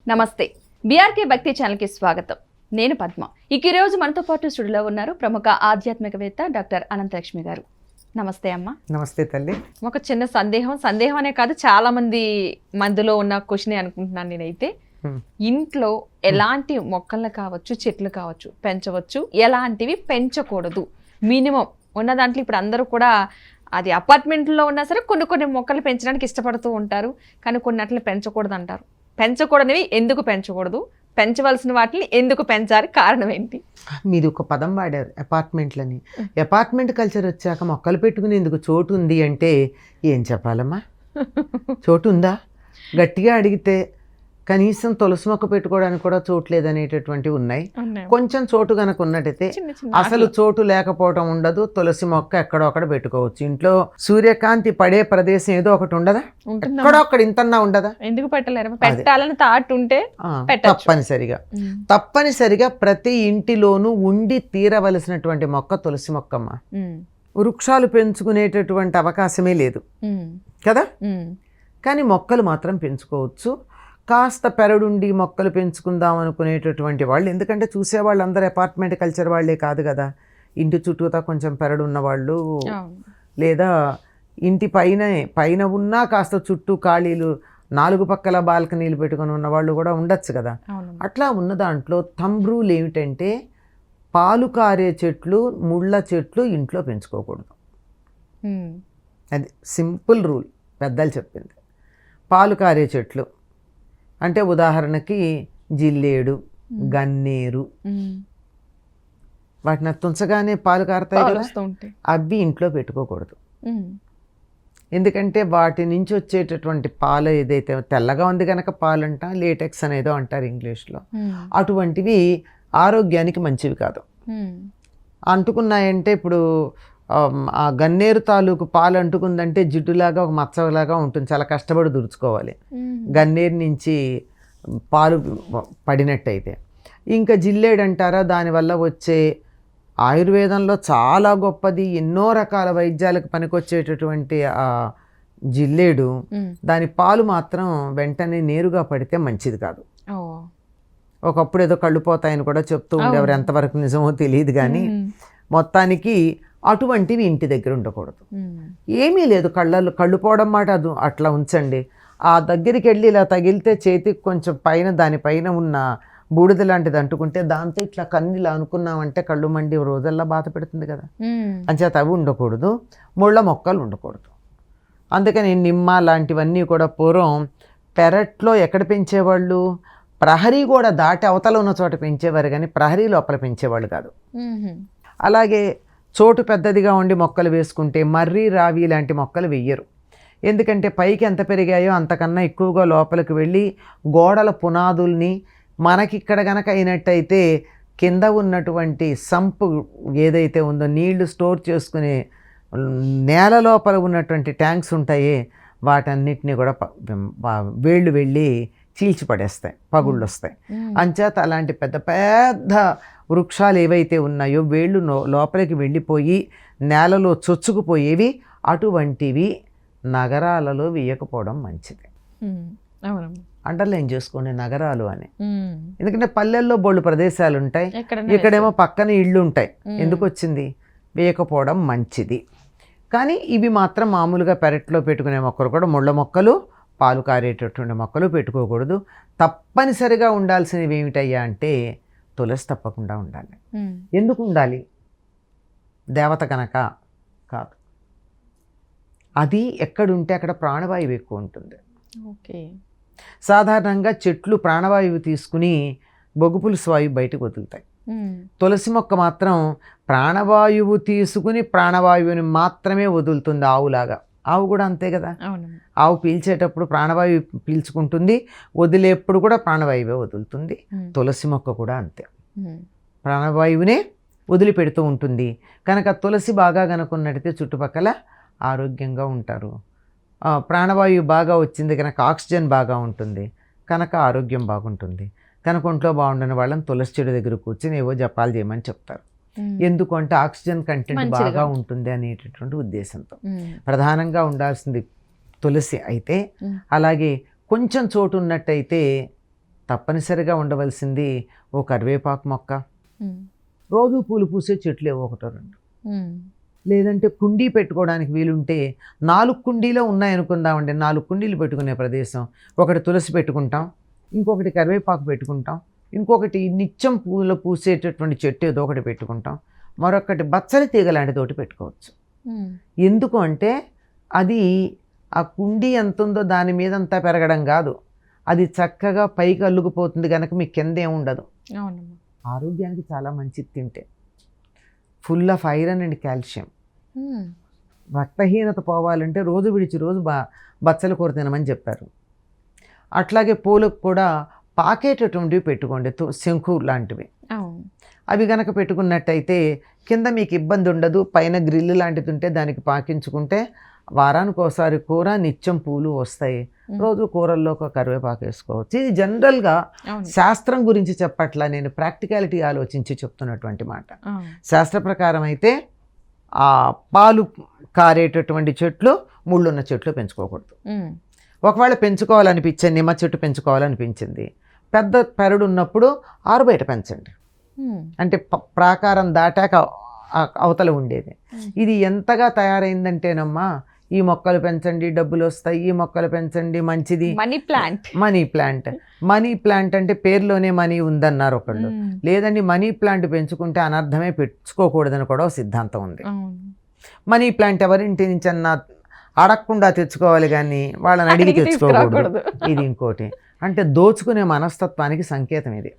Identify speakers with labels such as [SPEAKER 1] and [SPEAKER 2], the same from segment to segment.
[SPEAKER 1] నమస్తే. బీఆర్కే భక్తి ఛానల్కి స్వాగతం. నేను పద్మ. ఈ రోజు మనతో పాటు స్టూడియోలో ఉన్నారు ప్రముఖ ఆధ్యాత్మికవేత్త డాక్టర్ అనంతలక్ష్మి గారు. నమస్తే అమ్మ.
[SPEAKER 2] నమస్తే తల్లి.
[SPEAKER 1] ఒక చిన్న సందేహం అనే కాదు, చాలా మందిలో ఉన్న క్వశ్చనే అనుకుంటున్నాను నేనైతే. ఇంట్లో ఎలాంటి మొక్కలు కావచ్చు, చెట్లు కావచ్చు పెంచవచ్చు, ఎలాంటివి పెంచకూడదు? మినిమం ఉన్న దాంట్లో ఇప్పుడు అందరూ కూడా అది అపార్ట్మెంట్లో ఉన్నా సరే కొన్ని మొక్కలు పెంచడానికి ఇష్టపడుతూ ఉంటారు, కానీ కొన్నిటిని పెంచకూడదు అంటారు. పెంచకూడనివి ఎందుకు పెంచకూడదు, పెంచవలసిన వాటిని ఎందుకు పెంచాలి, కారణం ఏంటి?
[SPEAKER 2] మీరు ఒక పదం వాడారు, అపార్ట్మెంట్లని. అపార్ట్మెంట్ కల్చర్ వచ్చాక మొక్కలు పెట్టుకునేందుకు చోటు ఉంది అంటే ఏం చెప్పాలమ్మా? చోటు ఉందా? గట్టిగా అడిగితే కనీసం తులసి మొక్క పెట్టుకోవడానికి కూడా చోటు లేదనేటటువంటివి ఉన్నాయి. కొంచెం చోటు కనుక ఉన్నట్టయితే అసలు చోటు లేకపోవడం ఉండదు. తులసి మొక్క ఎక్కడో అక్కడ పెట్టుకోవచ్చు. ఇంట్లో సూర్యకాంతి పడే ప్రదేశం ఏదో ఒకటి ఉండదా? ఎక్కడో అక్కడ ఇంతన్నా ఉండదా?
[SPEAKER 1] ఎందుకు పెట్టలేరు? పెట్టాలని థాట్ ఉంటే
[SPEAKER 2] తప్పనిసరిగా ప్రతి ఇంటిలోనూ ఉండి తీరవలసినటువంటి మొక్క తులసి మొక్కమ్మ. వృక్షాలు పెంచుకునేటటువంటి అవకాశమే లేదు కదా, కానీ మొక్కలు మాత్రం పెంచుకోవచ్చు. కాస్త పెరడుండి మొక్కలు పెంచుకుందాం అనుకునేటటువంటి వాళ్ళు, ఎందుకంటే చూసేవాళ్ళు అందరూ అపార్ట్మెంట్ కల్చర్ వాళ్ళే కాదు కదా. ఇంటి చుట్టూతా కొంచెం పెరడు ఉన్నవాళ్ళు, లేదా ఇంటి పైన ఉన్నా కాస్త చుట్టూ ఖాళీలు 4 పక్కల బాల్కనీలు పెట్టుకుని ఉన్నవాళ్ళు కూడా ఉండొచ్చు కదా. అట్లా ఉన్న దాంట్లో థంబ్ రూల్ ఏమిటంటే, పాలు కారే చెట్లు, ముళ్ళ చెట్లు ఇంట్లో పెంచుకోకూడదు. అది సింపుల్ రూల్, పెద్దలు చెప్పింది. పాలు కారే చెట్లు అంటే ఉదాహరణకి జిల్లేడు, గన్నేరు, వాటిని తుంచగానే పాలు కారుతాయి కదా, అవి ఇంట్లో పెట్టుకోకూడదు. ఎందుకంటే వాటి నుంచి వచ్చేటటువంటి పాలు ఏదైతే తెల్లగా ఉంది కనుక పాలు అంట, లేటెక్స్ అనేదో అంటారు ఇంగ్లీష్లో, అటువంటివి ఆరోగ్యానికి మంచివి కాదు. అంటుకున్నాయంటే ఇప్పుడు ఆ గన్నేరు తాలూకు పాలు అంటుకుందంటే జిడ్డులాగా ఒక మచ్చలాగా ఉంటుంది, చాలా కష్టపడి దురుచుకోవాలి గన్నేరు నుంచి పాలు పడినట్టయితే. ఇంకా జిల్లేడు అంటారా, దానివల్ల వచ్చే ఆయుర్వేదంలో చాలా గొప్పది, ఎన్నో రకాల వైద్యాలకు పనికొచ్చేటటువంటి ఆ జిల్లేడు, దాని పాలు మాత్రం వెంటనే నేరుగా పడితే మంచిది కాదు. ఒకప్పుడు ఏదో కళ్ళు పోతాయని కూడా చెప్తూ ఉండేవారు, ఎంతవరకు నిజమో తెలియదు కానీ మొత్తానికి అటువంటివి ఇంటి దగ్గర ఉండకూడదు. ఏమీ లేదు, కళ్ళు పోవడం మాట అది అట్లా ఉంచండి. ఆ దగ్గరికి వెళ్ళి ఇలా తగిలితే చేతికి కొంచెం దానిపైన ఉన్న బూడిద లాంటిది అంటుకుంటే దాంతో ఇట్లా కన్నిలా అనుకున్నామంటే కళ్ళు మండి రోజల్లా బాధ పెడుతుంది కదా. అంచేత అవి ఉండకూడదు. ముళ్ళ మొక్కలు ఉండకూడదు. అందుకని నిమ్మ లాంటివన్నీ కూడా పూర్వం పెరట్లో ఎక్కడ పెంచేవాళ్ళు, ప్రహరీ కూడా దాటి అవతల ఉన్న చోట పెంచేవారు, కానీ ప్రహరీ లోపల పెంచేవాళ్ళు కాదు. అలాగే చోటు పెద్దదిగా ఉండి మొక్కలు వేసుకుంటే మర్రి, రావి లాంటి మొక్కలు వెయ్యరు. ఎందుకంటే పైకి ఎంత పెరిగాయో అంతకన్నా ఎక్కువగా లోపలికి వెళ్ళి గోడల పునాదుల్ని, మనకిక్కడ గనక అయినట్టయితే కింద ఉన్నటువంటి సంపు ఏదైతే ఉందో నీళ్లు స్టోర్ చేసుకునే నేల లోపల ఉన్నటువంటి ట్యాంక్స్ ఉంటాయే, వాటన్నిటినీ కూడా వేళ్ళు వెళ్ళి చీల్చిపడేస్తాయి, పగుళ్ళు వస్తాయి. అంచేత అలాంటి పెద్ద పెద్ద వృక్షాలు ఏవైతే ఉన్నాయో వేళ్ళు లోపలికి వెళ్ళిపోయి నేలలో చొచ్చుకుపోయేవి, అటువంటివి నగరాలలో వేయకపోవడం మంచిది. అండర్లైన్ చేసుకోండి నగరాలు అని. ఎందుకంటే పల్లెల్లో బోళ్ళు ప్రదేశాలు ఉంటాయి, ఇక్కడేమో పక్కన ఇళ్ళు ఉంటాయి. ఎందుకు వచ్చింది? వేయకపోవడం మంచిది. కానీ ఇవి మాత్రం మామూలుగా పెరట్లో పెట్టుకునే మొక్కలు కూడా, ముళ్ళ మొక్కలు, పాలు కారేటటువంటి మొక్కలు పెట్టుకోకూడదు. తప్పనిసరిగా ఉండాల్సినవి ఏమిటయ్యా అంటే తులసి తప్పకుండా ఉండాలి. ఎందుకు ఉండాలి? దేవత కనుక కాదు, అది ఎక్కడుంటే అక్కడ ప్రాణవాయువు ఎక్కువ ఉంటుంది. సాధారణంగా చెట్లు ప్రాణవాయువు తీసుకుని బొగ్గు పులుసు వాయువు బయటకు వదులుతాయి. తులసి మొక్క మాత్రం ప్రాణవాయువు తీసుకుని ప్రాణవాయువుని మాత్రమే వదులుతుంది, ఆవులాగా. ఆవు కూడా అంతే కదా, ఆవు పీల్చేటప్పుడు ప్రాణవాయువు పీల్చుకుంటుంది, వదిలేప్పుడు కూడా ప్రాణవాయువే వదులుతుంది. తులసి మొక్క కూడా అంతే, ప్రాణవాయువునే వదిలిపెడుతూ ఉంటుంది. కనుక తులసి బాగా కనుక్కున్నట్టయితే చుట్టుపక్కల ఆరోగ్యంగా ఉంటారు. ప్రాణవాయువు బాగా వచ్చింది కనుక ఆక్సిజన్ బాగా ఉంటుంది, కనుక ఆరోగ్యం బాగుంటుంది. కనుక ఒంట్లో బాగుండని వాళ్ళని తులసి చెడు దగ్గర కూర్చొని ఏవో జపాలు చేయమని చెప్తారు. ఎందుకంటే ఆక్సిజన్ కంటెంట్ బాగా ఉంటుంది అనేటటువంటి ఉద్దేశంతో. ప్రధానంగా ఉండాల్సింది తులసి అయితే, అలాగే కొంచెం చోటు ఉన్నట్టయితే తప్పనిసరిగా ఉండవలసింది ఓ కరివేపాకు మొక్క,
[SPEAKER 1] ఉమ్,
[SPEAKER 2] రోజు పూలు పూసే చెట్లు ఏవో ఒకటో రెండు,
[SPEAKER 1] ఉమ్,
[SPEAKER 2] లేదంటే కుండీ పెట్టుకోవడానికి వీలుంటే 4 కుండీలో ఉన్నాయనుకుందామండి, 4 కుండీలు పెట్టుకునే ప్రదేశం, ఒకటి తులసి పెట్టుకుంటాం, ఇంకొకటి కరివేపాకు పెట్టుకుంటాం, ఇంకొకటి నిత్యం పూలు పూసేటటువంటి చెట్టు ఏదో ఒకటి పెట్టుకుంటాం, మరొకటి బచ్చలి తీగ లాంటిదోటి పెట్టుకోవచ్చు.
[SPEAKER 1] ఉమ్,
[SPEAKER 2] ఎందుకు అంటే అది ఆ కుండీ ఎంత ఉందో దాని మీద అంతా పెరగడం కాదు, అది చక్కగా పైకి అల్లుకుపోతుంది కనుక మీకు కింద ఏమి ఉండదు.
[SPEAKER 1] అవునమ్మా.
[SPEAKER 2] ఆరోగ్యానికి చాలా మంచిది తింటే, full of iron and calcium.
[SPEAKER 1] Um,
[SPEAKER 2] రక్తహీనత పోవాలంటే రోజు విడిచి రోజు బచ్చల కూర తినమని చెప్పారు. అట్లాగే పూలకు కూడా పాకేటటువంటివి పెట్టుకోండి, శంకు లాంటివి.
[SPEAKER 1] అవును.
[SPEAKER 2] అవి గనక పెట్టుకున్నట్టయితే కింద మీకు ఇబ్బంది ఉండదు, పైన గ్రిల్ లాంటిది ఉంటే దానికి పాకించుకుంటే వారానికి ఒకసారి కూర, నిత్యం పూలు వస్తాయి, రోజు కూరల్లో ఒక కరివేపాకు వేసుకోవచ్చు. ఇది జనరల్గా
[SPEAKER 1] అవును.
[SPEAKER 2] శాస్త్రం గురించి చెప్పట్లా, నేను ప్రాక్టికాలిటీ ఆలోచించి చెప్తున్నటువంటి మాట.
[SPEAKER 1] అవును.
[SPEAKER 2] శాస్త్ర ప్రకారం అయితే ఆ పాలు కారేటటువంటి చెట్లు, ముళ్ళున్న చెట్లు పెంచుకోకూడదు.
[SPEAKER 1] ఉమ్,
[SPEAKER 2] ఒకవేళ పెంచుకోవాలనిపించింది, నిమ్మ చెట్టు పెంచుకోవాలనిపించింది, పెద్ద పెరడు ఉన్నప్పుడు ఆరు బయట పెంచండి,
[SPEAKER 1] ఉమ్,
[SPEAKER 2] అంటే ప్రాకారం దాటాక అవతల ఉండేది. ఇది ఎంతగా తయారైందంటేనమ్మా, ఈ మొక్కలు పెంచండి డబ్బులు వస్తాయి, ఈ మొక్కలు పెంచండి మంచిది,
[SPEAKER 1] money plant.
[SPEAKER 2] Money plant. Money plant అంటే పేరులోనే మనీ ఉందన్నారు ఒకళ్ళు, లేదండి మనీ ప్లాంట్ పెంచుకుంటే అనర్థమే, పెంచుకోకూడదని కూడా ఒక సిద్ధాంతం ఉంది.
[SPEAKER 1] అవును.
[SPEAKER 2] మనీ ప్లాంట్ ఎవరింటి నుంచి అన్నా అడగకుండా తెచ్చుకోవాలి కానీ వాళ్ళని అడిగి
[SPEAKER 1] అడిగి
[SPEAKER 2] తెచ్చుకోకూడదు.
[SPEAKER 1] తీసుకురాకూడదు.
[SPEAKER 2] ఇది ఇంకోటి, అంటే దోచుకునే మనస్తత్వానికి సంకేతం ఇది.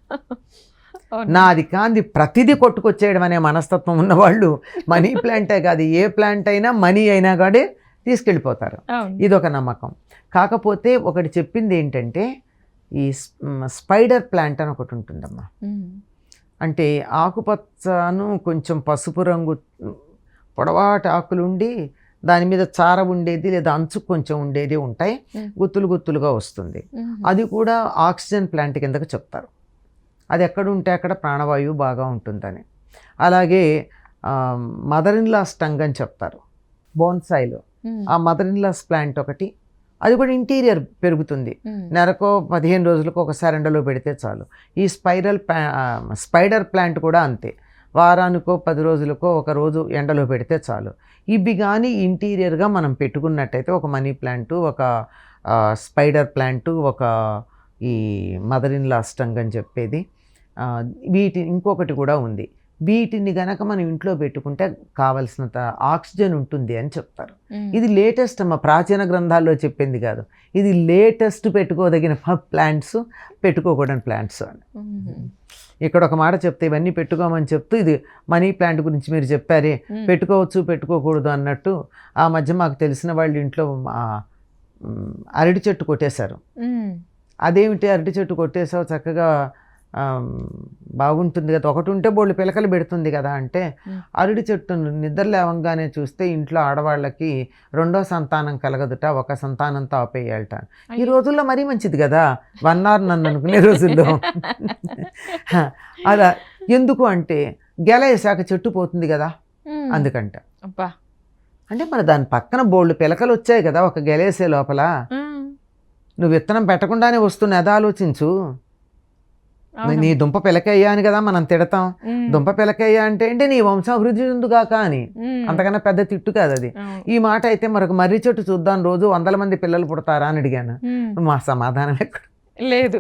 [SPEAKER 1] అవును.
[SPEAKER 2] నాది కాంది ప్రతిదీ కొట్టుకొచ్చేయడం అనే మనస్తత్వం ఉన్నవాళ్ళు మనీ ప్లాంటే కాదు, ఏ ప్లాంట్ అయినా మనీ అయినా కానీ తీసుకెళ్ళిపోతారు.
[SPEAKER 1] అవును.
[SPEAKER 2] ఇదొక నమ్మకం. కాకపోతే ఒకటి చెప్పింది ఏంటంటే, ఈ స్పైడర్ ప్లాంట్ అని ఒకటి ఉంటుందమ్మా,
[SPEAKER 1] ఉమ్,
[SPEAKER 2] అంటే ఆకుపచ్చను కొంచెం పసుపు రంగు పొడవాటి ఆకులు ఉండి దాని మీద చార ఉండేది లేదా అంచు కొంచెం ఉండేది ఉంటాయి, గుత్తులు గుత్తులుగా వస్తుంది.
[SPEAKER 1] ఉమ్,
[SPEAKER 2] అది కూడా ఆక్సిజన్ ప్లాంట్ కిందకు చెప్తారు. అది ఎక్కడ ఉంటే అక్కడ ప్రాణవాయువు బాగా ఉంటుందని. అలాగే మదర్ ఇన్ లాస్ టంగ్ అని చెప్తారు బోన్సాయిలో.
[SPEAKER 1] ఉమ్,
[SPEAKER 2] ఆ మదర్ ఇన్ లాస్ ప్లాంట్ ఒకటి, అది కూడా ఇంటీరియర్ పెరుగుతుంది,
[SPEAKER 1] ఉమ్,
[SPEAKER 2] నెలకో 15 రోజులకు ఒకసారి ఎండలో పెడితే చాలు. ఈ స్పైడర్ ప్లాంట్ కూడా అంతే, వారానికో 10 రోజులకో ఒక రోజు ఎండలో పెడితే చాలు. ఇవి కానీ ఇంటీరియర్గా మనం పెట్టుకున్నట్టయితే, ఒక మనీ ప్లాంటు, ఒక స్పైడర్ ప్లాంటు, ఒక ఈ మదర్ ఇన్ లాస్ టంగ్ అని చెప్పేది, ఇంకొకటి కూడా ఉంది. వీటిని గనక మనం ఇంట్లో పెట్టుకుంటే కావలసినంత ఆక్సిజన్ ఉంటుంది అని చెప్తారు.
[SPEAKER 1] ఉమ్,
[SPEAKER 2] ఇది లేటెస్ట్ అమ్మ, ప్రాచీన గ్రంథాల్లో చెప్పింది కాదు, ఇది లేటెస్ట్ పెట్టుకోదగిన ప్లాంట్స్, పెట్టుకోకూడని ప్లాంట్స్ అని.
[SPEAKER 1] ఉమ్,
[SPEAKER 2] ఇక్కడ ఒక మాట చెప్తే ఇవన్నీ పెట్టుకోమని చెప్తూ, ఇది మనీ ప్లాంట్ గురించి మీరు చెప్పారే, పెట్టుకోవచ్చు పెట్టుకోకూడదు అన్నట్టు, ఆ మధ్య మాకు తెలిసిన వాళ్ళు ఇంట్లో అరటి చెట్టు కొట్టేశారు.
[SPEAKER 1] ఉమ్,
[SPEAKER 2] అదేమిటి అరటి చెట్టు కొట్టేసావు, చక్కగా బాగుంటుంది కదా, ఒకటి ఉంటే బోళ్ళు పిలకలు పెడుతుంది కదా అంటే, అరటి చెట్టును నిద్ర లేవంగానే చూస్తే ఇంట్లో ఆడవాళ్ళకి 2వ సంతానం కలగదుట, ఒక సంతానంతో ఆపేయాలట. ఈ రోజుల్లో మరీ మంచిది కదా, 1 hour నన్ను అనుకునే రోజుల్లో. అలా ఎందుకు అంటే, గెల వేసాక చెట్టు పోతుంది కదా,
[SPEAKER 1] ఉమ్,
[SPEAKER 2] అందుకంట.
[SPEAKER 1] అబ్బా.
[SPEAKER 2] అంటే మరి దాని పక్కన బోళ్ళు పిలకలు వచ్చాయి కదా ఒక గెలేసే లోపల,
[SPEAKER 1] ఉమ్,
[SPEAKER 2] నువ్వు విత్తనం పెట్టకుండానే వస్తున్న అది ఆలోచించు.
[SPEAKER 1] అవును.
[SPEAKER 2] నీ దుంప పిలకయ్యా అని కదా మనం తిడతాం,
[SPEAKER 1] ఉమ్,
[SPEAKER 2] దుంప పిలకయ్యా అంటే నీ వంశం అభివృద్ధి చెందుగాక అని,
[SPEAKER 1] ఉమ్,
[SPEAKER 2] అంతకన్నా పెద్ద తిట్టు కాదు అది.
[SPEAKER 1] అవును.
[SPEAKER 2] ఈ మాట అయితే మరొక మర్రి చెట్టు చూద్దాం, రోజు 100 మంది పిల్లలు పుడతారా అని అడిగాను.
[SPEAKER 1] ఉమ్,
[SPEAKER 2] మా సమాధానం ఎక్కడ,
[SPEAKER 1] లేదు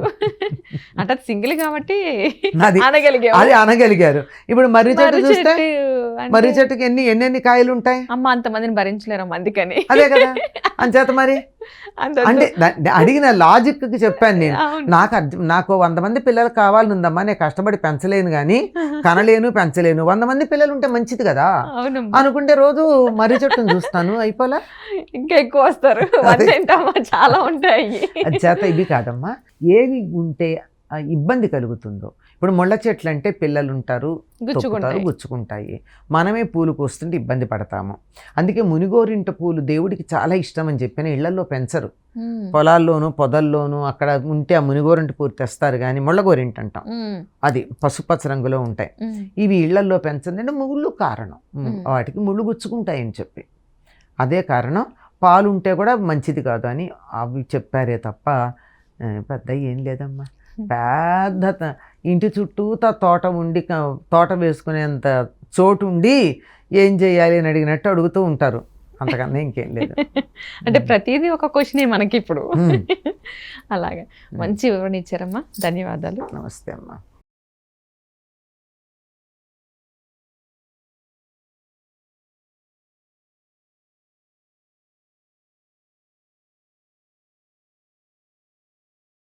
[SPEAKER 1] అంటే అది సింగిల్ కాబట్టి
[SPEAKER 2] అది
[SPEAKER 1] అనగలిగాము.
[SPEAKER 2] అది అనగలిగారు. ఇప్పుడు మర్రి చెట్టు
[SPEAKER 1] మర్రి
[SPEAKER 2] చూస్తే,
[SPEAKER 1] చెట్టు అంటే
[SPEAKER 2] మర్రి చెట్టుకి ఎన్ని కాయలు ఉంటాయి,
[SPEAKER 1] అమ్మ అంతమందిని భరించలేరమ్మ, అందుకని
[SPEAKER 2] అదే కదా అంచేత మరి.
[SPEAKER 1] అంత
[SPEAKER 2] అంటే అడిగిన లాజిక్కి చెప్పాను నేను,
[SPEAKER 1] అవును.
[SPEAKER 2] నాకు 100 మంది పిల్లలు కావాలనుందమ్మా, నేను కష్టపడి పెంచలేను కానీ, కనలేను పెంచలేను, 100 మంది పిల్లలు ఉంటే మంచిది కదా
[SPEAKER 1] అవునమ్మా.
[SPEAKER 2] అనుకుంటే రోజు మర్రి చెట్టును చూస్తాను, అయిపోలా.
[SPEAKER 1] ఇంకా ఎక్కువ వస్తారు, ఏంటమ్మా చాలా ఉంటాయి.
[SPEAKER 2] అది చేత ఇవి కాదమ్మా, ఏవి ఉంటే ఇబ్బంది కలుగుతుందో. ఇప్పుడు ముళ్ళ చెట్లు అంటే పిల్లలు ఉంటారు, తొక్కుతారు, గుచ్చుకుంటాయి, మనమే పూలు కోస్తుంటే ఇబ్బంది పడతాము. అందుకే మునిగోరింట పూలు దేవుడికి చాలా ఇష్టం అని చెప్పిన ఇళ్లలో పెంచరు, పొలాల్లోనూ పొదల్లోనూ అక్కడ ఉంటే ఆ మునిగోరింట పూలు తెస్తారు కానీ ముళ్ళగోరింట అంటాం, అది పసుపచ్చ రంగులో ఉంటాయి. ఇవి ఇళ్లలో పెంచండి అంటే ముళ్ళు కారణం, వాటికి ముళ్ళు గుచ్చుకుంటాయని చెప్పి, అదే కారణం. పాలు ఉంటే కూడా మంచిది కాదు అని అవి చెప్పారే తప్ప పెద్ద ఏం లేదమ్మా. పెద్ద ఇంటి చుట్టూతా తోట ఉండి తోట వేసుకునేంత చోటు ఉండి ఏం చేయాలి అని అడిగినట్టు అడుగుతూ ఉంటారు, అంతకన్నా ఇంకేం లేదు.
[SPEAKER 1] అంటే ప్రతిదీ ఒక క్వశ్చనే మనకి ఇప్పుడు. అలాగా మంచి వివరణ ఇచ్చారమ్మా, ధన్యవాదాలు.
[SPEAKER 2] నమస్తే అమ్మా.